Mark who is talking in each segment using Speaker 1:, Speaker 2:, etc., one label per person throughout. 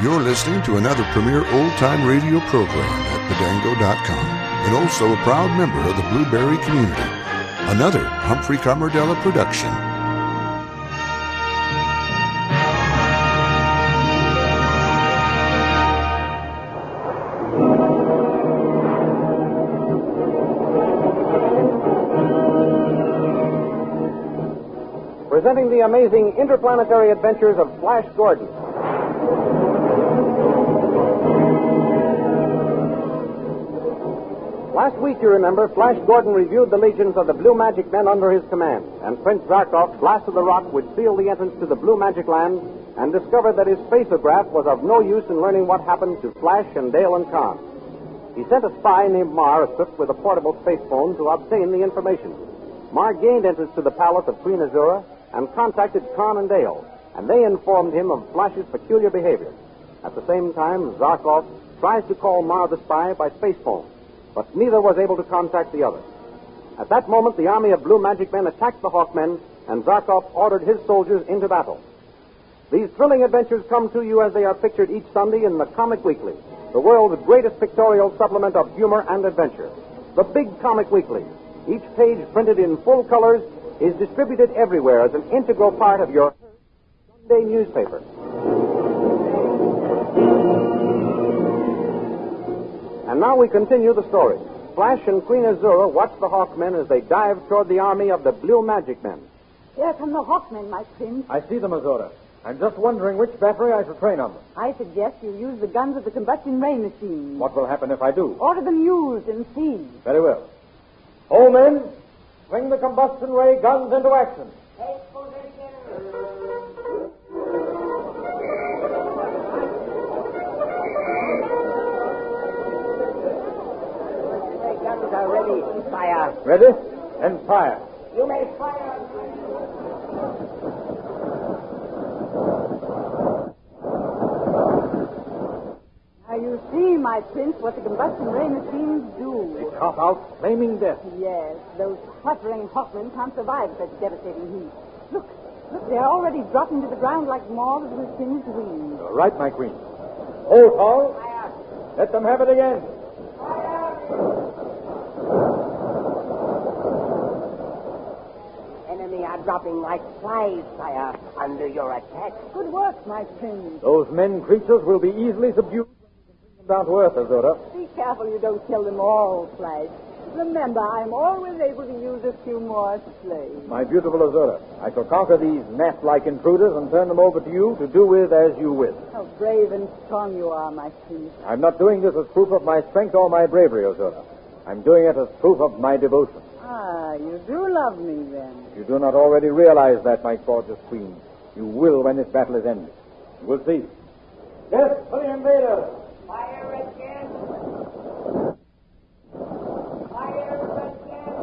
Speaker 1: You're listening to another premier old-time radio program at Padango.com, and also a proud member of the Blueberry community. Another Humphrey Carmardella production.
Speaker 2: Presenting the amazing interplanetary adventures of Flash Gordon. Last week, you remember, Flash Gordon reviewed the legions of the Blue Magic Men under his command, and Prince Zarkov blasted the rock which sealed the entrance to the Blue Magic Land and discovered that his spacograph was of no use in learning what happened to Flash and Dale and Khan. He sent a spy named Mar, equipped with a portable space phone, to obtain the information. Mar gained entrance to the palace of Queen Desira and contacted Khan and Dale, and they informed him of Flash's peculiar behavior. At the same time, Zarkov tries to call Mar the spy by space phone, but neither was able to contact the other. At that moment, the army of Blue Magic Men attacked the Hawkmen, and Zarkov ordered his soldiers into battle. These thrilling adventures come to you as they are pictured each Sunday in the Comic Weekly, the world's greatest pictorial supplement of humor and adventure. The Big Comic Weekly, each page printed in full colors, is distributed everywhere as an integral part of your Sunday newspaper. And now we continue the story. Flash and Queen Desira watch the Hawkmen as they dive toward the army of the Blue Magic Men.
Speaker 3: Here come the Hawkmen, my prince.
Speaker 4: I see them, Arora. I'm just wondering which battery I shall train on them.
Speaker 3: I suggest you use the guns of the combustion ray machine.
Speaker 4: What will happen if I do?
Speaker 3: Order them used and see.
Speaker 4: Very well. All men, swing the combustion ray guns into action.
Speaker 5: Take position.
Speaker 6: Guns are ready. Fire.
Speaker 4: Ready? And fire.
Speaker 6: You may fire.
Speaker 3: Now you see, my prince, what the combustion ray machines do.
Speaker 4: They cough out flaming death.
Speaker 3: Yes, those fluttering Hawkmen can't survive such devastating heat. Look, they're already dropping to the ground like moths with singed wings.
Speaker 4: You're right, my queen. Hold, Paul.
Speaker 6: Fire.
Speaker 4: Let them have it again.
Speaker 6: Enemy are dropping like flies, sire, under your attack.
Speaker 3: Good work, my prince.
Speaker 4: Those men creatures will be easily subdued when we can bring them down to earth, Arora.
Speaker 3: Be careful you don't kill them all, Flash. Remember, I'm always able to use a few more slaves.
Speaker 4: My beautiful Arora, I shall conquer these gnat-like intruders and turn them over to you to do with as you will.
Speaker 3: How brave and strong you are, my prince.
Speaker 4: I'm not doing this as proof of my strength or my bravery, Arora. I'm doing it as proof of my devotion.
Speaker 3: Ah, you do love me, then.
Speaker 4: If you do not already realize that, my gorgeous queen, you will when this battle is ended. You will see. Yes, for the invaders.
Speaker 6: Fire again. Fire again.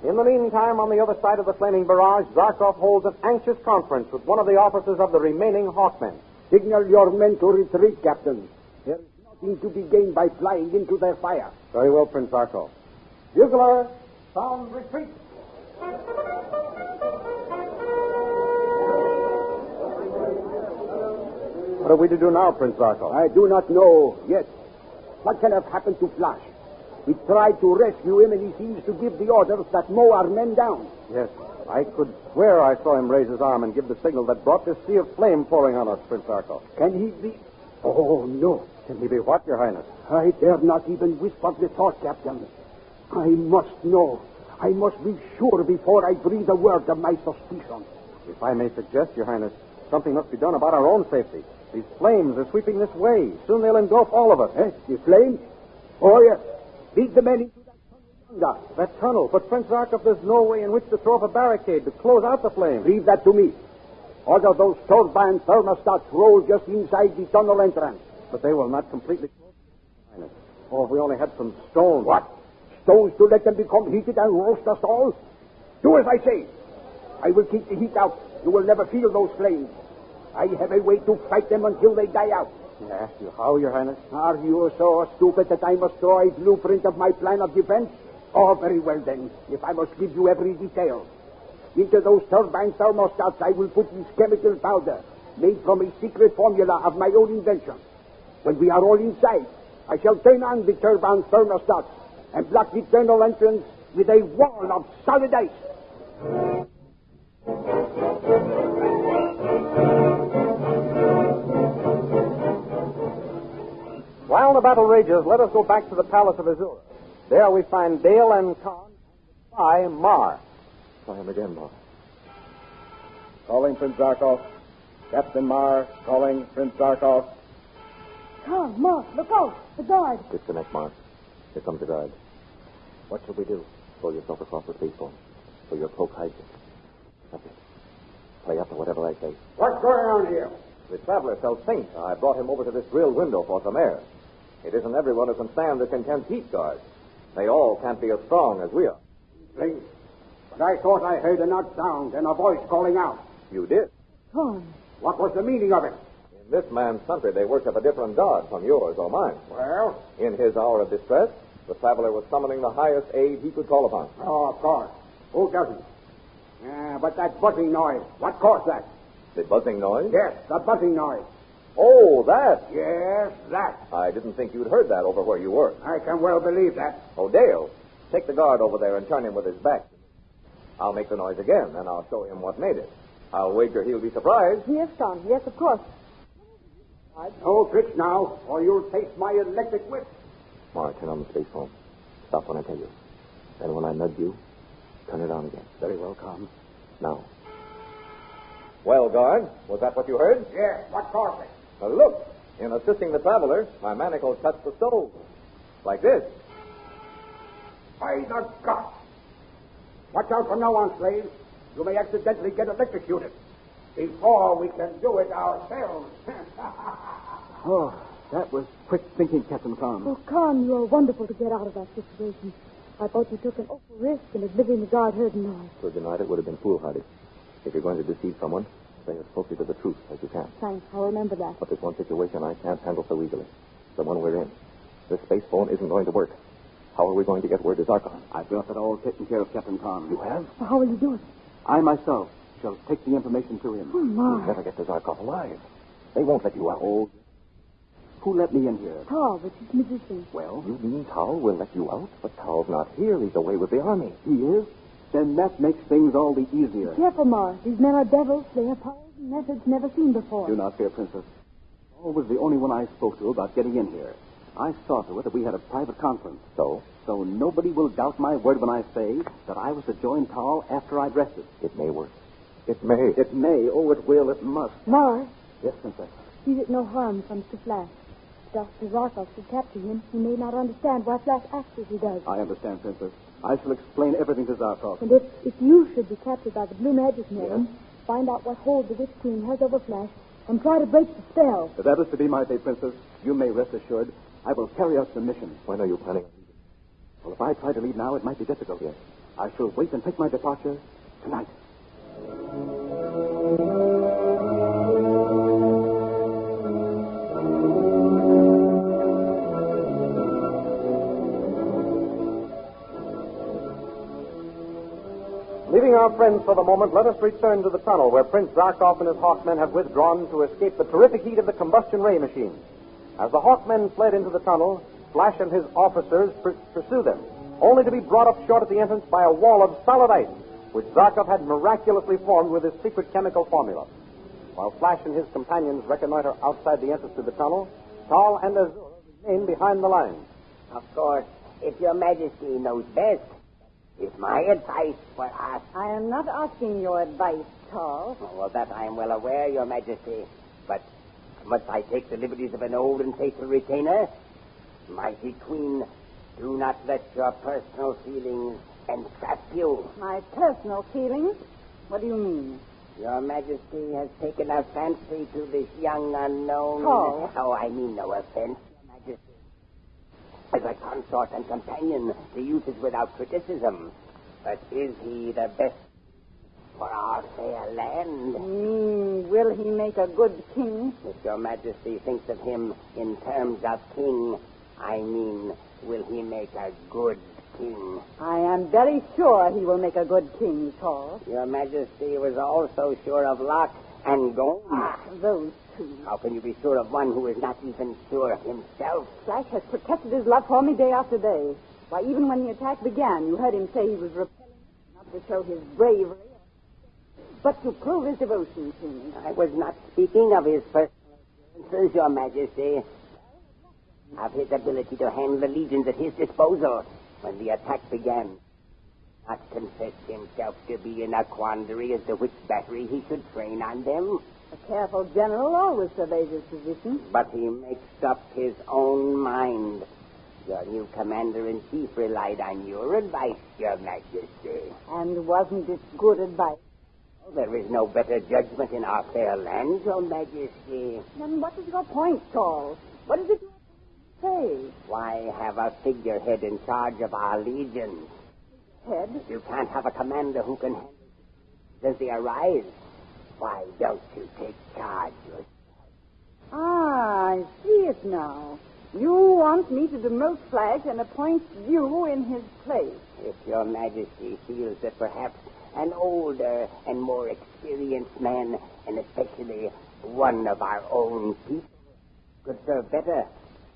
Speaker 2: In the meantime, on the other side of the flaming barrage, Zarkov holds an anxious conference with one of the officers of the remaining Hawkmen.
Speaker 7: Signal your men to retreat, Captain. There is nothing to be gained by flying into their fire.
Speaker 2: Very well, Prince Zarkov.
Speaker 4: Bugler, sound retreat.
Speaker 2: What are we to do now, Prince Zarkov?
Speaker 7: I do not know yet. What can have happened to Flash? We tried to rescue him, and he seems to give the orders that mow our men down.
Speaker 2: Yes, I could swear I saw him raise his arm and give the signal that brought this sea of flame pouring on us, Prince Zarkov.
Speaker 7: Can he be... Oh, no.
Speaker 2: Can he be what, Your Highness?
Speaker 7: I dare not even whisper the thought, Captain. I must know. I must be sure before I breathe a word of my suspicion.
Speaker 2: If I may suggest, Your Highness, something must be done about our own safety. These flames are sweeping this way. Soon they'll engulf all of us.
Speaker 7: The flames? Oh, yes. Lead the men into that tunnel yonder.
Speaker 2: That tunnel. But, Prince Zarkov, there's no way in which to throw up a barricade to close out the flames.
Speaker 7: Leave that to me. Order those turbine thermostats roll just inside the tunnel entrance.
Speaker 2: But they will not completely close, Your Highness. Oh, if we only had some stone.
Speaker 7: What? Stones to let them become heated and roast us all? Do as I say. I will keep the heat out. You will never feel those flames. I have a way to fight them until they die out.
Speaker 2: May I ask you how, Your Highness?
Speaker 7: Are you so stupid that I must draw a blueprint of my plan of defense? Oh, very well, then, if I must give you every detail. Into those turbine thermostats I will put this chemical powder, made from a secret formula of my own invention. When we are all inside, I shall turn on the turbine thermostats and block the tunnel entrance with a wall of solid ice.
Speaker 2: While the battle rages, let us go back to the palace of Azura. There we find Dale and Khan and the spy, Mar.
Speaker 4: Try him again, Mar. Calling Prince Zarkov. Captain Mar, calling Prince Zarkov.
Speaker 3: Khan, Mar, look out. The guard.
Speaker 4: Disconnect, Mar. Here comes the guard. What shall we do? Throw yourself across the spaceport. So your cloak hides it. That's it. Play up to whatever I say.
Speaker 7: What's going on here?
Speaker 2: The traveler felt faint. I brought him over to this grilled window for some air. It isn't everyone who can stand this intense heat, guard. They all can't be as strong as we are.
Speaker 7: Please. But I thought I heard an odd sound and a voice calling out.
Speaker 2: You did.
Speaker 3: Khan.
Speaker 7: What was the meaning of it?
Speaker 2: In this man's country, they worship a different god from yours or mine.
Speaker 7: Well?
Speaker 2: In his hour of distress, the traveler was summoning the highest aid he could call upon.
Speaker 7: Oh, of course. Who doesn't? But that buzzing noise, what caused that?
Speaker 2: The buzzing noise?
Speaker 7: Yes, the buzzing noise.
Speaker 2: Oh, that.
Speaker 7: Yes, that.
Speaker 2: I didn't think you'd heard that over where you were.
Speaker 7: I can well believe that.
Speaker 2: Oh, Dale, take the guard over there and turn him with his back. I'll make the noise again, and I'll show him what made it. I'll wager he'll be surprised.
Speaker 3: Yes, Khan. Yes, of course.
Speaker 7: No tricks now, or you'll taste my electric whip.
Speaker 4: Mar, turn on the space phone. Stop when I tell you. Then when I nudge you, turn it on again.
Speaker 7: Very well, Khan.
Speaker 4: Now.
Speaker 2: Well, guard, was that what you heard?
Speaker 7: Yes, what caused it?
Speaker 2: Well, look, in assisting the traveler, my manacle touched the stove. Like this.
Speaker 7: By the God! Watch out from now on, slaves. You may accidentally get electrocuted before we can do it ourselves.
Speaker 4: Oh, that was quick thinking, Captain Khan.
Speaker 3: Oh, Khan, you are wonderful to get out of that situation. I thought you took an awful risk in admitting the guard heard the noise.
Speaker 4: To have denied it would have been foolhardy. If you're going to deceive someone, stay as closely to the truth as you can.
Speaker 3: Thanks, I'll remember that.
Speaker 4: But there's one situation I can't handle so easily. The one we're in. This space phone isn't going to work. How are we going to get word to Zarkov?
Speaker 5: I've got that all taken care of, Captain Khan.
Speaker 4: You have?
Speaker 3: Well, how will you do it?
Speaker 5: I myself shall take the information to him.
Speaker 3: Oh, my.
Speaker 4: You'll never get to Zarkov alive. They won't let you out.
Speaker 5: Oh, who let me in here?
Speaker 3: Tal, the chief magician.
Speaker 5: Well,
Speaker 4: You mean Tal will let you out? But Tal's not here. He's away with the army.
Speaker 5: he is? Then that makes things all the easier.
Speaker 3: Careful, Mar. These men are devils. They have powers and methods never seen before.
Speaker 5: Do not fear, Princess. Tal was the only one I spoke to about getting in here. I saw to it that we had a private conference.
Speaker 4: So?
Speaker 5: So nobody will doubt my word when I say that I was to join Tal after I'd rested.
Speaker 4: It may work. It may.
Speaker 5: It may. Oh, it will. It must.
Speaker 3: Mar,
Speaker 5: Yes, Princess.
Speaker 3: see that no harm comes to Flash. Dr. Zarkov should capture him. He may not understand why Flash acts as he does.
Speaker 5: I understand, Princess. I shall explain everything to Zarkov.
Speaker 3: And if you should be captured by the Blue Magic Men, find out what hold the Witch Queen has over Flash and try to break the spell.
Speaker 5: If that is to be my fate, Princess, you may rest assured I will carry out the mission.
Speaker 4: When are you planning on leaving?
Speaker 5: Well, if I try to leave now, it might be difficult.
Speaker 4: Yes.
Speaker 5: I shall wait and take my departure tonight.
Speaker 2: Leaving our friends for the moment, let us return to the tunnel where Prince Zarkov and his Hawkmen have withdrawn to escape the terrific heat of the combustion ray machine. As the Hawkmen fled into the tunnel, Flash and his officers pursue them, only to be brought up short at the entrance by a wall of solid ice, which Zarkov had miraculously formed with his secret chemical formula. While Flash and his companions reconnoiter outside the entrance to the tunnel, Tal and Azura remain behind the lines.
Speaker 6: Of course, if your Majesty knows best, it's my advice for us.
Speaker 3: I am not asking your advice, Tal.
Speaker 6: Oh, well, that I am well aware, your Majesty. But must I take the liberties of an old and faithful retainer? Mighty Queen, do not let your personal feelings entrap you.
Speaker 3: My personal feelings? What do you mean?
Speaker 6: Your Majesty has taken a fancy to this young unknown.
Speaker 3: Tal.
Speaker 6: Oh, I mean no offense, Your Majesty. As a consort and companion, the youth is without criticism. But is he the best for our fair land?
Speaker 3: Will he make a good king?
Speaker 6: If your Majesty thinks of him in terms of king, I mean, will he make a good king.
Speaker 3: I am very sure he will make a good king, Tall.
Speaker 6: Your Majesty was also sure of Locke and Gomes.
Speaker 3: Those two.
Speaker 6: How can you be sure of one who is not even sure of himself?
Speaker 3: Flash has protected his love for me day after day. Why, even when the attack began, you heard him say he was repelling it, not to show his bravery, but to prove his devotion to me.
Speaker 6: I was not speaking of his personal appearances, Your Majesty. Of his ability to handle the legions at his disposal. When the attack began, not confessed himself to be in a quandary as to which battery he should train on them.
Speaker 3: A careful general always surveys his position.
Speaker 6: But he makes up his own mind. Your new commander-in-chief relied on your advice, Your Majesty.
Speaker 3: And wasn't it good advice?
Speaker 6: Oh, there is no better judgment in our fair land, Your Majesty.
Speaker 3: Then what is your point, Tall? What is it you say?
Speaker 6: Why have a figurehead in charge of our legions?
Speaker 3: Head?
Speaker 6: You can't have a commander who can handle as they arise. Why don't you take charge yourself?
Speaker 3: I see it now. You want me to demote Flash and appoint you in his place.
Speaker 6: If Your Majesty feels that perhaps an older and more experienced man, and especially one of our own people, could serve better,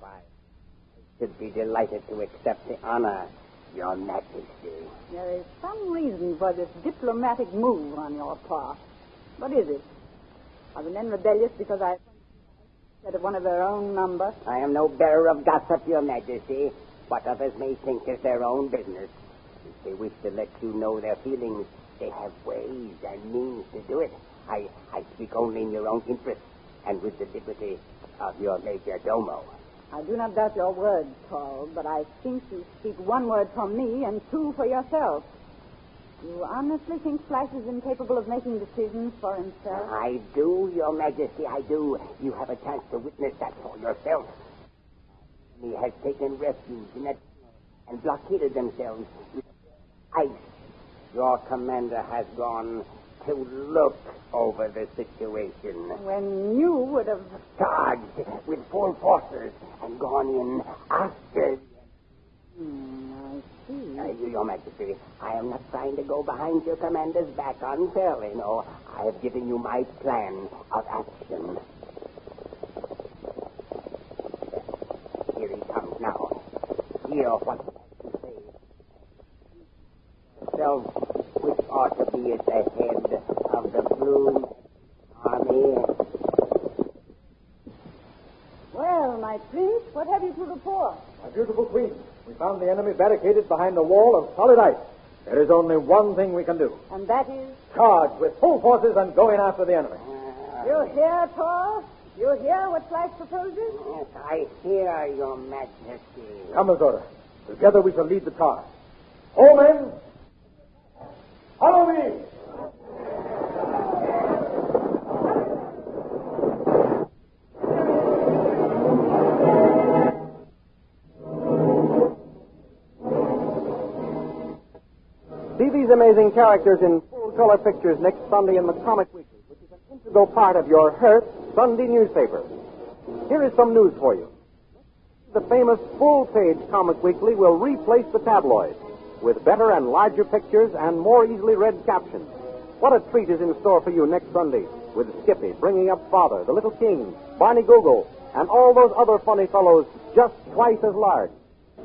Speaker 6: why, I should be delighted to accept the honor, Your Majesty.
Speaker 3: There is some reason for this diplomatic move on your part. What is it? Are the men rebellious because I said of one of their own number?
Speaker 6: I am no bearer of gossip, Your Majesty. What others may think is their own business. If they wish to let you know their feelings, they have ways and means to do it. I speak only in your own interest and with the liberty of your major domo.
Speaker 3: I do not doubt your word, Tall, but I think you speak one word for me and two for yourself. You honestly think Flash is incapable of making decisions for himself?
Speaker 6: I do, Your Majesty, I do. You have a chance to witness that for yourself. He has taken refuge in a and blockaded themselves with ice. Your commander has gone to look over the situation.
Speaker 3: When you would have
Speaker 6: charged with full forces and gone in after.
Speaker 3: I see.
Speaker 6: Your Majesty, I am not trying to go behind your commander's back unfairly. No, I have given you my plan of action. Here he comes now. Hear what he has to say. Yourself, which ought to be at the head of the Blue Army.
Speaker 3: Well, my prince, what have you to report?
Speaker 8: My beautiful queen, we found the enemy barricaded behind a wall of solid ice. There is only one thing we can do.
Speaker 3: And that is?
Speaker 8: Charge with full forces and go in after the enemy.
Speaker 3: You hear, Tall? You hear what Flash proposes?
Speaker 6: Yes, I hear, Your Majesty.
Speaker 8: Come, Azora. Together we shall lead the charge. All men, follow me!
Speaker 2: See these amazing characters in full-color pictures next Sunday in the Comic Weekly, which is an integral part of your Hearst Sunday newspaper. Here is some news for you. The famous full-page Comic Weekly will replace the tabloid with better and larger pictures and more easily read captions. What a treat is in store for you next Sunday with Skippy bringing up Father, the Little King, Barney Google, and all those other funny fellows just twice as large.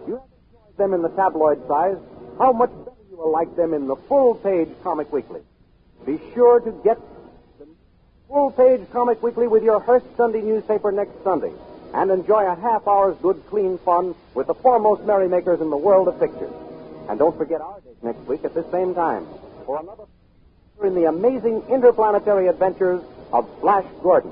Speaker 2: You have enjoyed them in the tabloid size. How much better you will like them in the full-page Comic Weekly. Be sure to get the full-page Comic Weekly with your Hearst Sunday newspaper next Sunday and enjoy a half-hour's good, clean fun with the foremost merrymakers in the world of pictures. And don't forget our date next week at this same time for another in the amazing interplanetary adventures of Flash Gordon.